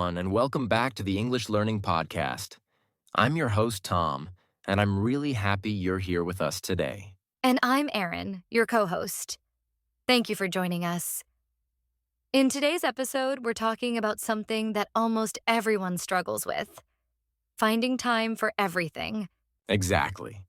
everyone, and welcome back to the English Learning Podcast. I'm your host, Tom, and I'm really happy you're here with us today. And I'm Erin, your co-host. Thank you for joining us. In today's episode, we're talking about something that almost everyone struggles with: finding time for everything. Exactly.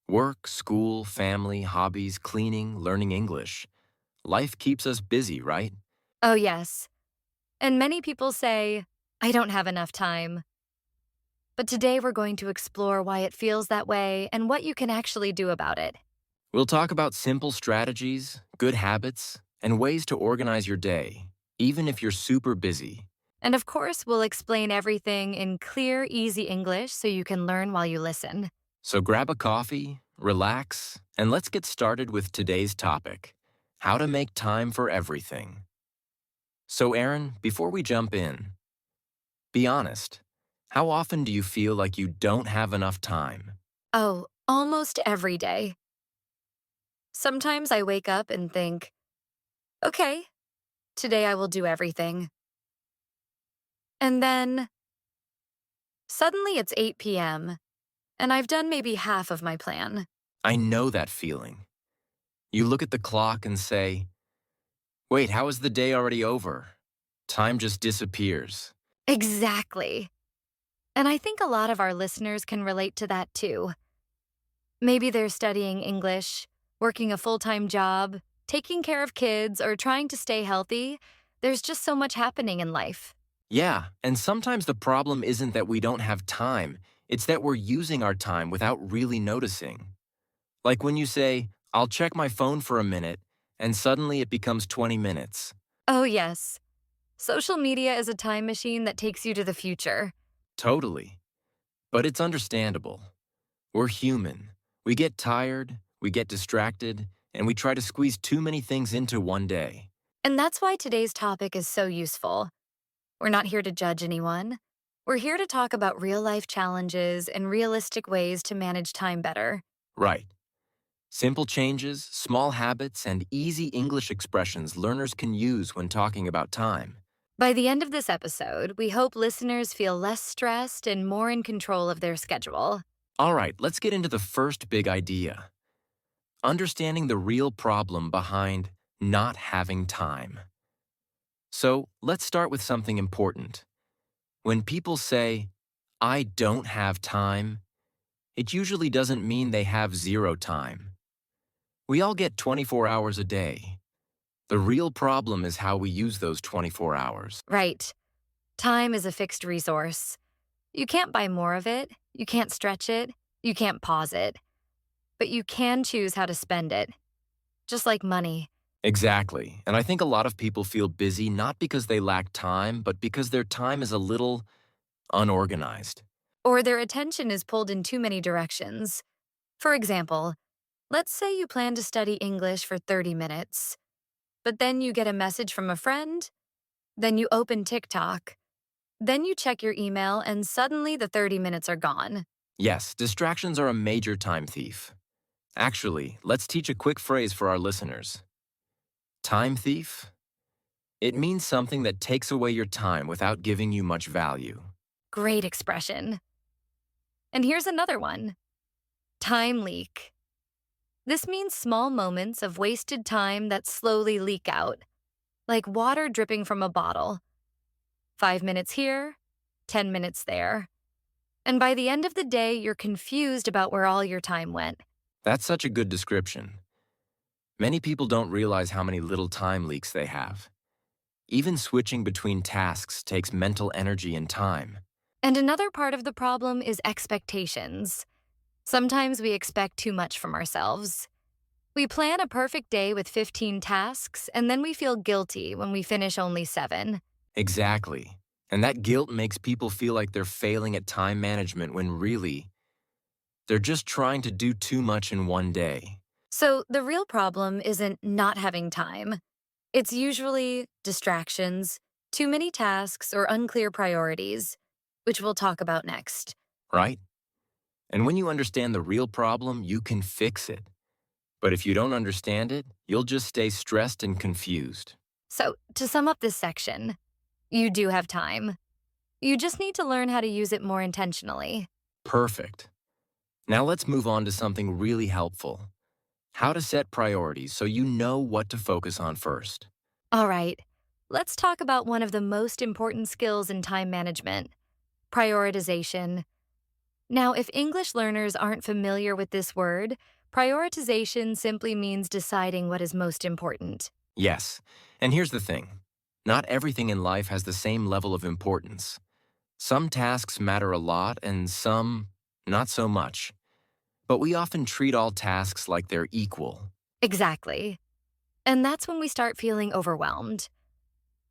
Work, school, family, hobbies, cleaning, learning English. Life keeps us busy, right? Oh, yes. And many people say, I don't have enough time. But today we're going to explore why it feels that way and what you can actually do about it. We'll talk about simple strategies, good habits, and ways to organize your day, even if you're super busy. And of course, we'll explain everything in clear, easy English so you can learn while you listen. So grab a coffee, relax, and let's get started with today's topic: how to make time for everything. So, Erin, before we jump in, be honest. How often do you feel like you don't have enough time? Oh, almost every day. Sometimes I wake up and think, okay, today I will do everything. And then suddenly it's 8 p.m., and I've done maybe half of my plan. I know that feeling. You look at the clock and say, wait, how is the day already over? Time just disappears. Exactly. And I think a lot of our listeners can relate to that too. Maybe they're studying English, working a full-time job, taking care of kids, or trying to stay healthy. There's just so much happening in life. Yeah, and sometimes the problem isn't that we don't have time, it's that we're using our time without really noticing. Like when you say, I'll check my phone for a minute, and suddenly it becomes 20 minutes. Oh, yes. Social media is a time machine that takes you to the future. Totally. But it's understandable. We're human. We get tired, we get distracted, and we try to squeeze too many things into one day. And that's why today's topic is so useful. We're not here to judge anyone. We're here to talk about real-life challenges and realistic ways to manage time better. Right. Simple changes, small habits, and easy English expressions learners can use when talking about time. By the end of this episode, we hope listeners feel less stressed and more in control of their schedule. All right, let's get into the first big idea: understanding the real problem behind not having time. So let's start with something important. When people say, I don't have time, it usually doesn't mean they have zero time. We all get 24 hours a day. The real problem is how we use those 24 hours. Right. Time is a fixed resource. You can't buy more of it, you can't stretch it, you can't pause it. But you can choose how to spend it. Just like money. Exactly. And I think a lot of people feel busy not because they lack time, but because their time is a little unorganized. Or their attention is pulled in too many directions. For example, let's say you plan to study English for 30 minutes, but then you get a message from a friend, then you open TikTok, then you check your email, and suddenly the 30 minutes are gone. Yes, distractions are a major time thief. Actually, let's teach a quick phrase for our listeners. Time thief? It means something that takes away your time without giving you much value. Great expression. And here's another one: time leak. This means small moments of wasted time that slowly leak out, like water dripping from a bottle. 5 minutes here, 10 minutes there. And by the end of the day, you're confused about where all your time went. That's such a good description. Many people don't realize how many little time leaks they have. Even switching between tasks takes mental energy and time. And another part of the problem is expectations. Sometimes we expect too much from ourselves. We plan a perfect day with 15 tasks, and then we feel guilty when we finish only 7. Exactly. And that guilt makes people feel like they're failing at time management when really, they're just trying to do too much in one day. So the real problem isn't not having time. It's usually distractions, too many tasks, or unclear priorities, which we'll talk about next. Right? And when you understand the real problem, you can fix it. But if you don't understand it, you'll just stay stressed and confused. So to sum up this section, you do have time. You just need to learn how to use it more intentionally. Perfect. Now let's move on to something really helpful. How to set priorities so you know what to focus on first. All right, let's talk about one of the most important skills in time management: prioritization. Now, if English learners aren't familiar with this word, prioritization simply means deciding what is most important. Yes, and here's the thing. Not everything in life has the same level of importance. Some tasks matter a lot and some not so much. But we often treat all tasks like they're equal. Exactly. And that's when we start feeling overwhelmed.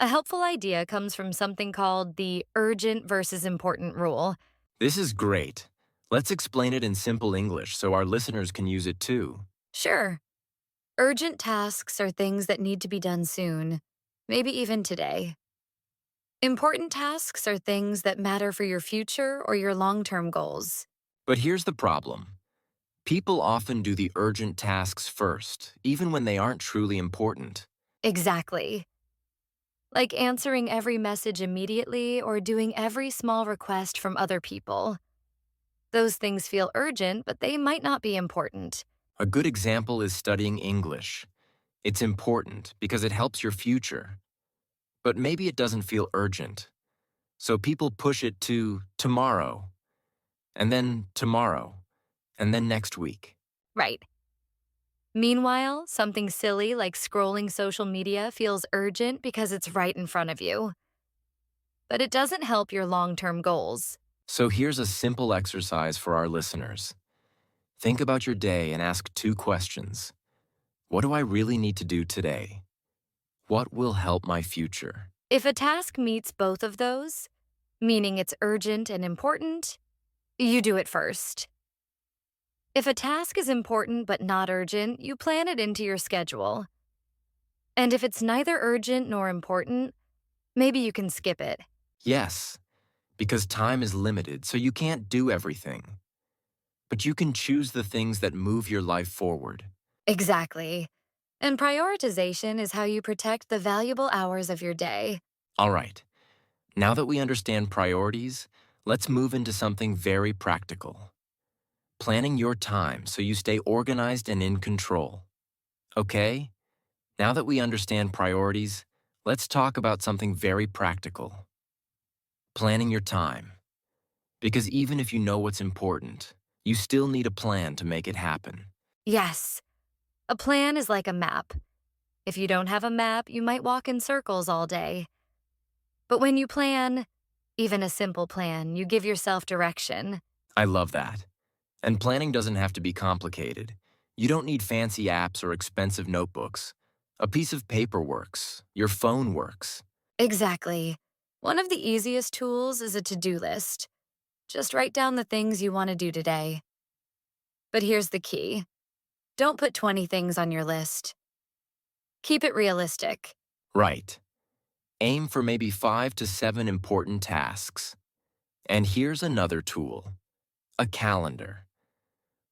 A helpful idea comes from something called the urgent versus important rule. This is great. Let's explain it in simple English so our listeners can use it too. Sure, urgent tasks are things that need to be done soon, maybe even today. Important tasks are things that matter for your future or your long term goals. But here's the problem. People often do the urgent tasks first, even when they aren't truly important. Exactly. Like answering every message immediately or doing every small request from other people. Those things feel urgent, but they might not be important. A good example is studying English. It's important because it helps your future. But maybe it doesn't feel urgent. So people push it to tomorrow, and then tomorrow, and then next week. Right. Meanwhile, something silly like scrolling social media feels urgent because it's right in front of you. But it doesn't help your long term goals. So here's a simple exercise for our listeners. Think about your day and ask two questions. What do I really need to do today? What will help my future? If a task meets both of those, meaning it's urgent and important, you do it first. If a task is important but not urgent, you plan it into your schedule. And if it's neither urgent nor important, maybe you can skip it. Yes, because time is limited, so you can't do everything. But you can choose the things that move your life forward. Exactly. And prioritization is how you protect the valuable hours of your day. All right, now that we understand priorities, let's move into something very practical. Planning your time so you stay organized and in control. Okay? Now that we understand priorities, let's talk about something very practical. Planning your time. Because even if you know what's important, you still need a plan to make it happen. Yes, a plan is like a map. If you don't have a map, you might walk in circles all day. But when you plan, even a simple plan, you give yourself direction. I love that. And planning doesn't have to be complicated. You don't need fancy apps or expensive notebooks. A piece of paper works. Your phone works. Exactly. One of the easiest tools is a to do list. Just write down the things you want to do today. But here's the key: don't put 20 things on your list. Keep it realistic. Right. Aim for maybe 5 to 7 important tasks. And here's another tool: a calendar.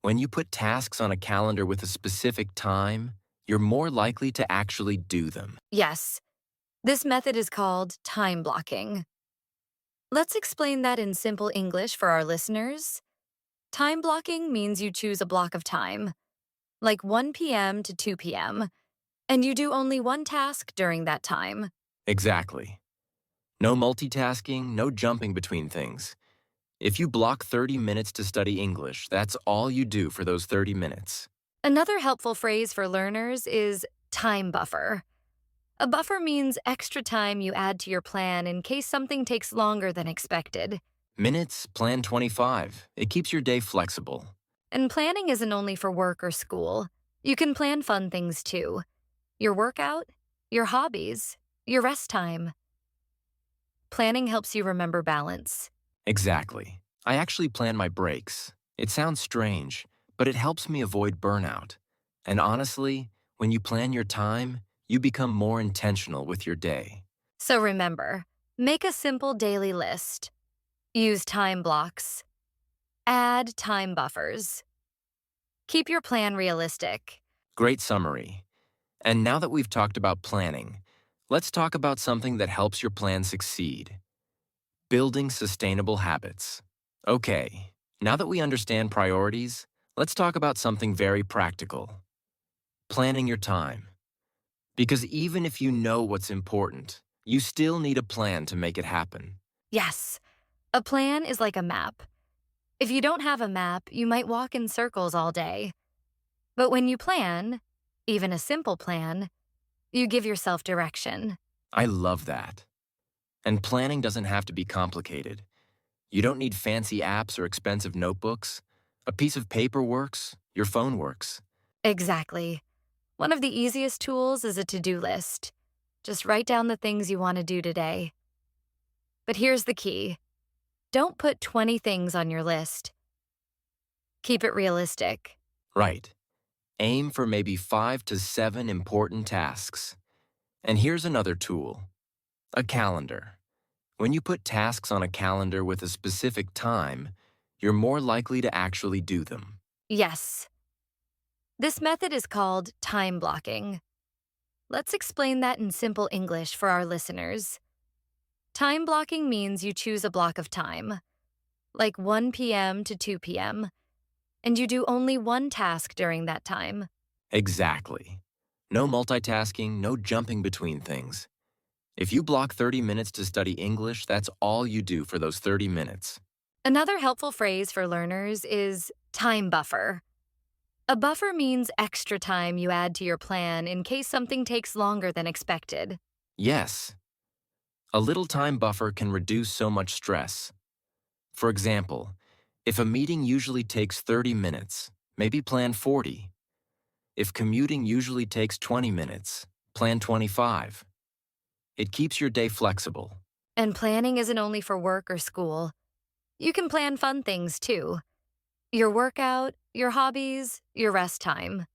When you put tasks on a calendar with a specific time, you're more likely to actually do them. Yes, this method is called time blocking. Let's explain that in simple English for our listeners. Time blocking means you choose a block of time, like 1 p.m. to 2 p.m., and you do only one task during that time. Exactly. No multitasking, no jumping between things. If you block 30 minutes to study English, that's all you do for those 30 minutes. Another helpful phrase for learners is time buffer. A buffer means extra time you add to your plan in case something takes longer than expected. Minutes, plan 25. It keeps your day flexible. And planning isn't only for work or school. You can plan fun things too: your workout, your hobbies, your rest time. Planning helps you remember balance. Exactly. I actually plan my breaks. It sounds strange, but it helps me avoid burnout. And honestly, when you plan your time, you become more intentional with your day. So remember, make a simple daily list. Use time blocks. Add time buffers. Keep your plan realistic. Great summary. And now that we've talked about planning, let's talk about something that helps your plan succeed: Building sustainable habits. Okay, now that we understand priorities, let's talk about something very practical. Planning your time. Because even if you know what's important, you still need a plan to make it happen. Yes, a plan is like a map. If you don't have a map, you might walk in circles all day. But when you plan, even a simple plan, you give yourself direction. I love that. And planning doesn't have to be complicated. You don't need fancy apps or expensive notebooks. A piece of paper works, your phone works. Exactly. One of the easiest tools is a to-do list. Just write down the things you want to do today. But here's the key. Don't put 20 things on your list. Keep it realistic. Right. Aim for maybe 5 to 7 important tasks. And here's another tool, a calendar. When you put tasks on a calendar with a specific time, you're more likely to actually do them. Yes. This method is called time blocking. Let's explain that in simple English for our listeners. Time blocking means you choose a block of time, like 1 p.m. to 2 p.m., and you do only one task during that time. Exactly. No multitasking, no jumping between things. If you block 30 minutes to study English, that's all you do for those 30 minutes. Another helpful phrase for learners is time buffer. A buffer means extra time you add to your plan in case something takes longer than expected. Yes, a little time buffer can reduce so much stress. For example, if a meeting usually takes 30 minutes, maybe plan 40. If commuting usually takes 20 minutes, plan 25. It keeps your day flexible. And planning isn't only for work or school. You can plan fun things too. Your workout, your hobbies, your rest time.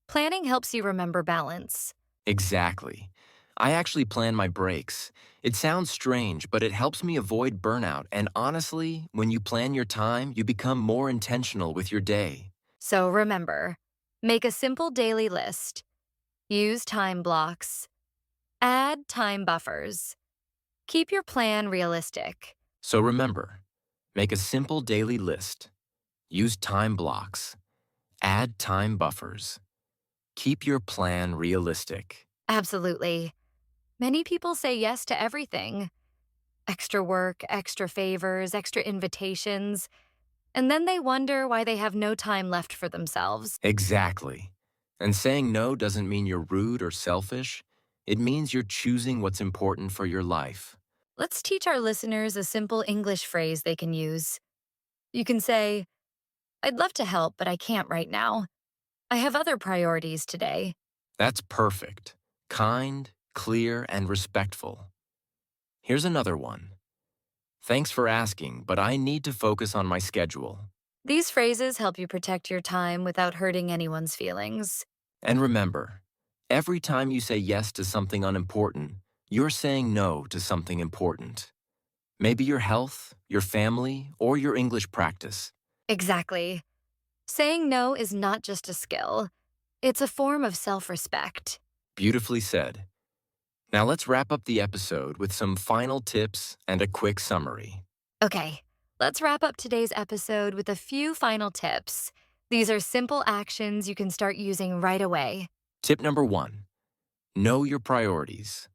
Planning helps you remember balance. Exactly. I actually plan my breaks. It sounds strange, but it helps me avoid burnout. And honestly, when you plan your time, you become more intentional with your day. So remember, make a simple daily list. Use time blocks. Add time buffers. Keep your plan realistic. So remember, make a simple daily list. Use time blocks. Add time buffers. Keep your plan realistic. Absolutely. Many people say yes to everything. Extra work, extra favors, extra invitations, and then they wonder why they have no time left for themselves. Exactly. And saying no doesn't mean you're rude or selfish. It means you're choosing what's important for your life. Let's teach our listeners a simple English phrase they can use. You can say, I'd love to help, but I can't right now. I have other priorities today. That's perfect. Kind, clear, and respectful. Here's another one. Thanks for asking, but I need to focus on my schedule. These phrases help you protect your time without hurting anyone's feelings. And remember, every time you say yes to something unimportant, you're saying no to something important. Maybe your health, your family, or your English practice. Exactly. Saying no is not just a skill, it's a form of self-respect. Beautifully said. Now let's wrap up the episode with some final tips and a quick summary. Okay, let's wrap up today's episode with a few final tips. These are simple actions you can start using right away. Tip number 1. Know your priorities.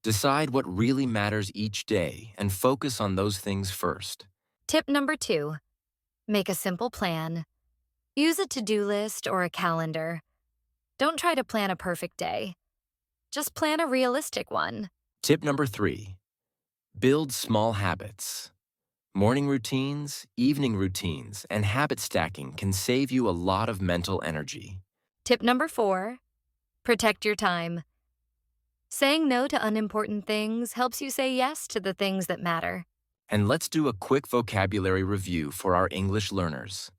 Decide what really matters each day and focus on those things first. Tip number 2, make a simple plan. Use a to-do list or a calendar. Don't try to plan a perfect day. Just plan a realistic one. Tip number 3. Build small habits. Morning routines, evening routines, and habit stacking can save you a lot of mental energy. Tip number 4, protect your time. Saying no to unimportant things helps you say yes to the things that matter. And let's do a quick vocabulary review for our English learners.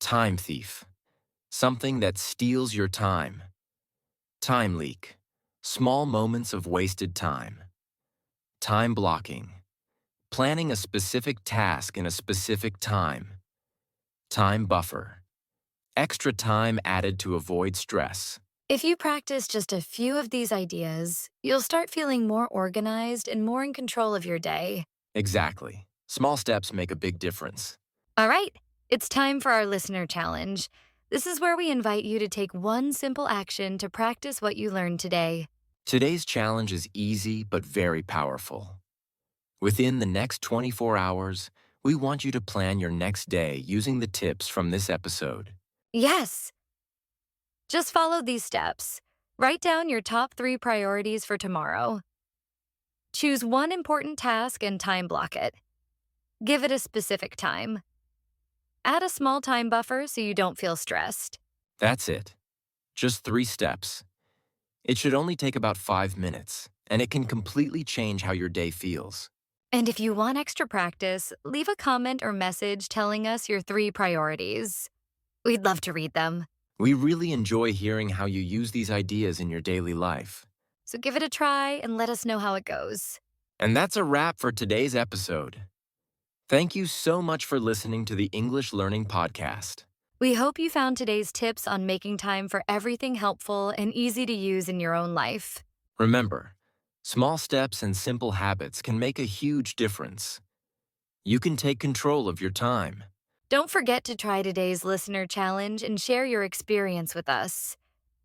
Time thief. Something that steals your time. Time leak. Small moments of wasted time. Time blocking. Planning a specific task in a specific time. Time buffer. Extra time added to avoid stress. If you practice just a few of these ideas, you'll start feeling more organized and more in control of your day. Exactly. Small steps make a big difference. All right, it's time for our listener challenge. This is where we invite you to take one simple action to practice what you learned today. Today's challenge is easy but very powerful. Within the next 24 hours, we want you to plan your next day using the tips from this episode. Yes, just follow these steps. Write down your top 3 priorities for tomorrow. Choose one important task and time block it. Give it a specific time. Add a small time buffer so you don't feel stressed. That's it. Just 3 steps. It should only take about 5 minutes, and it can completely change how your day feels. And if you want extra practice, leave a comment or message telling us your 3 priorities. We'd love to read them. We really enjoy hearing how you use these ideas in your daily life. So give it a try and let us know how it goes. And that's a wrap for today's episode. Thank you so much for listening to the English Learning Podcast. We hope you found today's tips on making time for everything helpful and easy to use in your own life. Remember, small steps and simple habits can make a huge difference. You can take control of your time. Don't forget to try today's listener challenge and share your experience with us.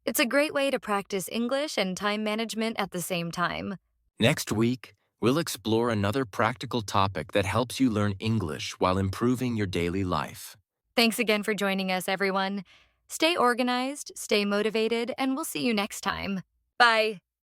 It's a great way to practice English and time management at the same time. Next week, we'll explore another practical topic that helps you learn English while improving your daily life. Thanks again for joining us, everyone. Stay organized, stay motivated, and we'll see you next time. Bye.